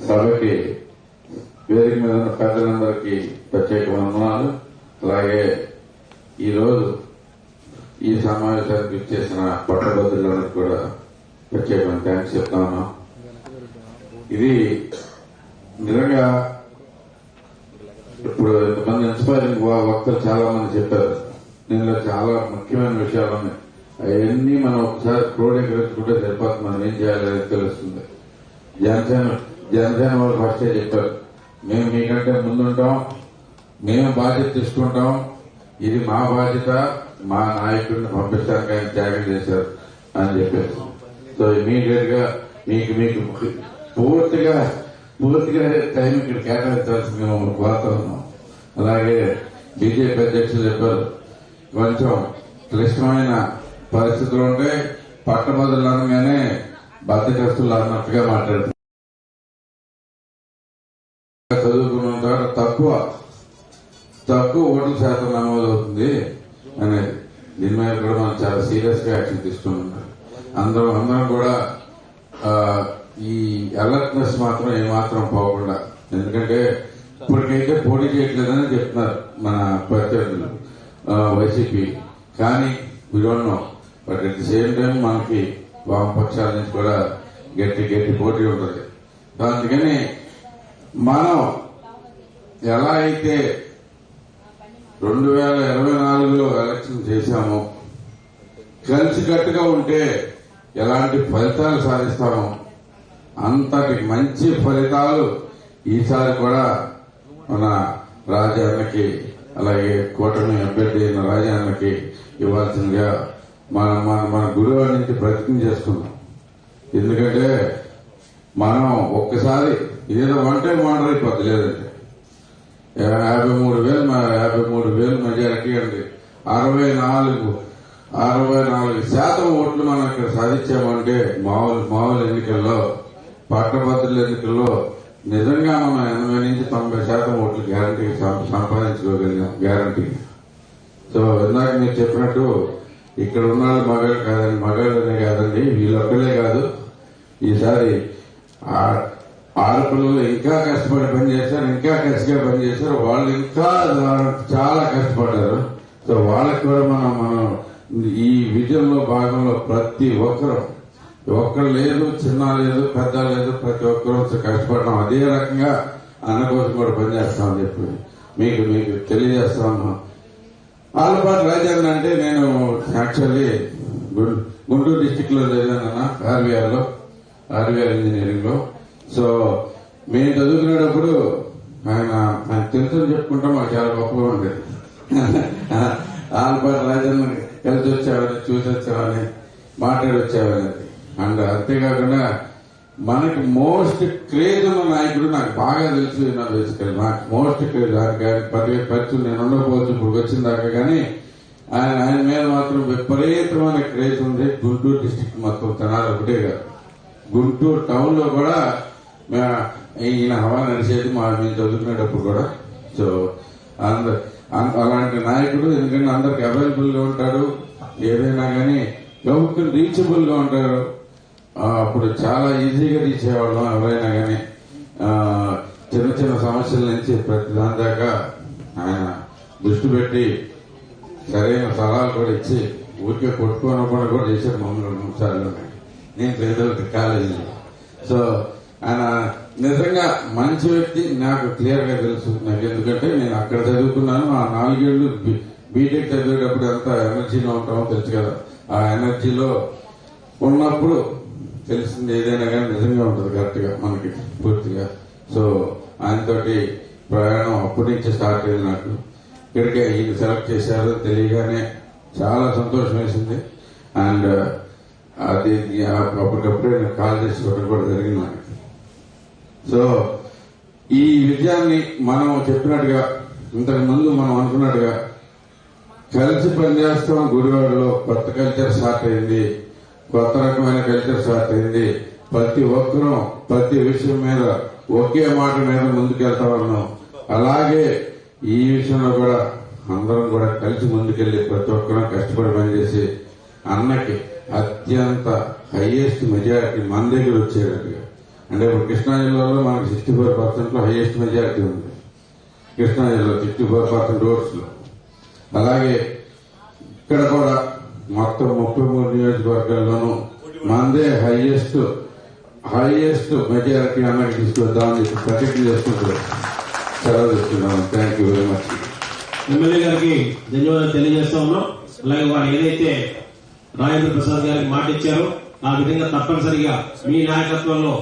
సభకి వేదిక మీద ఉన్న పెద్దలందరికీ ప్రత్యేక వందనాలు. అలాగే ఈరోజు ఈ సమావేశానికి ఇచ్చేసిన పట్టభద్రులందరికీ కూడా ప్రత్యేకమైన థ్యాంక్స్ చెప్తా ఉన్నాం. ఇది నిజంగా ఇప్పుడు ఇంతమంది ఇన్స్పైరింగ్ వక్తలు చాలా మంది చెప్పారు. దీనిలో చాలా ముఖ్యమైన విషయాలు ఉన్నాయి. అవన్నీ మనం ఒకసారి క్రోడీకరించుకుంటే సరిపోతుంది. మనం ఏం చేయాలని తెలుస్తుంది. జనసేన వాళ్ళు ఫస్టే చెప్పారు, మేము మీకంటే ముందుంటాం, మేము బాధ్యత తీసుకుంటాం, ఇది మా బాధ్యత, మా నాయకుడిని పంపించడానికి ఆయన త్యాగం చేశారు అని చెప్పేసి. సో ఇమీడియట్ గా మీకు పూర్తిగా టైం ఇక్కడ కేటాయించాల్సింది మమ్మల్ని కోరుతా ఉన్నాం. అలాగే బీజేపీ అధ్యక్షులు చెప్పారు, కొంచెం క్లిష్టమైన పరిస్థితులు ఉంటే పట్టభద్రులు అనగానే బద్దకస్తులు అన్నట్టుగా మాట్లాడుతున్నారు. చదువుకున్న తర్వాత తక్కువ ఓట్ల శాతం నమోదవుతుంది అనేది దీని మీద కూడా మనం చాలా సీరియస్ గా యాక్షన్ తీసుకుంటున్నాం. అందరం కూడా ఈ అలర్ట్నెస్ మాత్రం ఏమాత్రం పోకుండా, ఎందుకంటే ఇప్పటికైతే పోటీ చేయట్లేదని చెప్తున్నారు మన ప్రత్యర్థులు వైసీపీ. కానీ we don't know, but at the same time మనకి వామపక్షాల నుంచి కూడా గట్టి పోటీ ఉంటుంది. అందుకని మనం ఎలా అయితే 2024లో ఎలక్షన్ చేశామో కలిసికట్టుగా ఉంటే ఎలాంటి ఫలితాలు సాధిస్తామో అంతటి మంచి ఫలితాలు ఈసారి కూడా మన రాజాన్నకి, అలాగే కూటమి అభ్యర్థి అయిన రాజాన్నకి ఇవ్వాల్సిందిగా మన గురువు నుంచి ప్రతిజ్ఞ చేసుకున్నాం. ఎందుకంటే మనం ఒక్కసారి ఏదో వన్ టైం ఆర్డర్ అయిపోద్ది. లేదంటే 53,000 మెజారిటీ అండి, 64% ఓట్లు మనం ఇక్కడ సాధించామంటే మామూలు ఎన్నికల్లో, పట్టభద్రుల ఎన్నికల్లో నిజంగా మనం 80 నుంచి 90% ఓట్లు గ్యారంటీ సంపాదించుకోగలిగాం, గ్యారంటీ. సో ఇందాక మీరు చెప్పినట్టు ఇక్కడ ఉన్న మగాళ్ళనే కాదండి, వీళ్ళొక్కలే కాదు. ఈసారి ఆడపిల్లలు ఇంకా కష్టపడి పనిచేశారు, ఇంకా కసిగా పనిచేశారు. వాళ్ళు ఇంకా చాలా కష్టపడ్డారు. సో వాళ్ళకి కూడా మనం ఈ విజయంలో భాగంలో ప్రతి ఒక్కరు లేదు, చిన్న లేదు, పెద్ద లేదు, ప్రతి ఒక్కరూ కష్టపడడం. అదే రకంగా అన్న కోసం కూడా పనిచేస్తామని చెప్పి మీకు తెలియజేస్తా ఉన్నాం. ఆలపాటి రాజాన్న అంటే నేను యాక్చువల్లీ గుంటూరు డిస్టిక్ లో చదివానన్నా, ఆర్వీఆర్ ఇంజనీరింగ్ లో. సో మేము చదువుకునేటప్పుడు ఆయన తెలుసుని చెప్పుకుంటాం, మాకు చాలా గొప్పగా ఉండేది. ఆలపాటి రాజన్న కలిసి వచ్చామని, చూసి వచ్చామని, మాట్లాడి వచ్చామని. అండ్ అంతేకాకుండా మనకి మోస్ట్ క్రేజ్ ఉన్న నాయకుడు నాకు బాగా తెలుసు. నాకు మోస్ట్ క్రేజ్ పరిచయం నేను ఉండకపోవచ్చు ఇప్పుడు వచ్చిన దాకా, కానీ ఆయన మీద మాత్రం విపరీతమైన క్రేజ్ ఉంది. గుంటూరు డిస్టిక్ మొత్తం తెనాలి ఒకటే కాదు, గుంటూరు టౌన్ లో కూడా ఈయన హవా నడిచేది మేము చదువుకునేటప్పుడు కూడా. సో అలాంటి నాయకుడు, ఎందుకంటే అందరికి అవైలబుల్ గా ఉంటాడు, ఏదైనా కానీ గౌరవ రీచబుల్ గా ఉంటారు. అప్పుడు చాలా ఈజీగా రీచ్ అయ్యేవాళ్ళం. ఎవరైనా కానీ చిన్న సమస్యల నుంచి ప్రతి దాని దాకా ఆయన దృష్టి పెట్టి సరైన సలహాలు కూడా ఇచ్చి ఊరికే కొట్టుకోనకుండా కూడా చేశారు మమ్మల్ని 2 నిమిషాల్లో. నేను పేదలకి కాలేజీలో. సో ఆయన నిజంగా మంచి వ్యక్తి, నాకు క్లియర్ గా తెలుసు. నాకు ఎందుకంటే నేను అక్కడ చదువుకున్నాను. ఆ 4 ఏళ్లు బీటెక్ చదివేటప్పుడు ఎంత ఎనర్జీలో ఉంటామో తెలుసు కదా. ఆ ఎనర్జీలో ఉన్నప్పుడు తెలిసింది ఏదైనా కానీ నిజంగా ఉంటుంది కరెక్ట్ గా మనకి పూర్తిగా. సో ఆయనతోటి ప్రయాణం అప్పటి నుంచి స్టార్ట్ అయింది. నాకు ఇక్కడికే ఈయన సెలెక్ట్ చేశారు తెలియగానే చాలా సంతోషం వేసింది. అండ్ అది అప్పటికప్పుడే నేను కాల్ చేసుకోవడం కూడా జరిగింది నాకు. సో ఈ విజయాన్ని మనం చెప్పినట్టుగా, ఇంతకు ముందు మనం అనుకున్నట్టుగా కలిసి పనిచేస్తాం. గుడివాడలో కొత్త కల్చర్ స్టార్ట్ అయింది, కొత్త రకమైన కల్చర్ స్టార్ట్ అయింది. ప్రతి ఒక్కరూ ప్రతి విషయం మీద ఒకే మాట మీద ముందుకెళ్తా ఉన్నాం. అలాగే ఈ విషయంలో కూడా అందరం కూడా కలిసి ముందుకెళ్లి ప్రతి ఒక్కరూ కష్టపడి పనిచేసి అన్నకి అత్యంత హైయెస్ట్ మెజారిటీ మన దగ్గర వచ్చేటట్టుగా అంటే ఇప్పుడు కృష్ణా జిల్లాలో మనకి 64% హైయెస్ట్ మెజారిటీ ఉంది. కృష్ణా జిల్లా 64% ఓట్స్ లో. అలాగే ఇక్కడ కూడా మొత్తం 33 నియోజకవర్గాల్లోనూ మందే హైయెస్ట్ మెజారిటీ అన్నకి తీసుకొద్దామని చెప్పి ప్రతిజ్ఞ చేసుకుంటారు. సెలవు తీసుకున్నాను. Thank you very much. MLA గారికి ధన్యవాదాలు తెలియజేస్తా ఉన్నాం. అలాగే వారు ఏదైతే రాజేంద్ర ప్రసాద్ గారికి మాట ఇచ్చారో ఆ విధంగా తప్పనిసరిగా మీ నాయకత్వంలో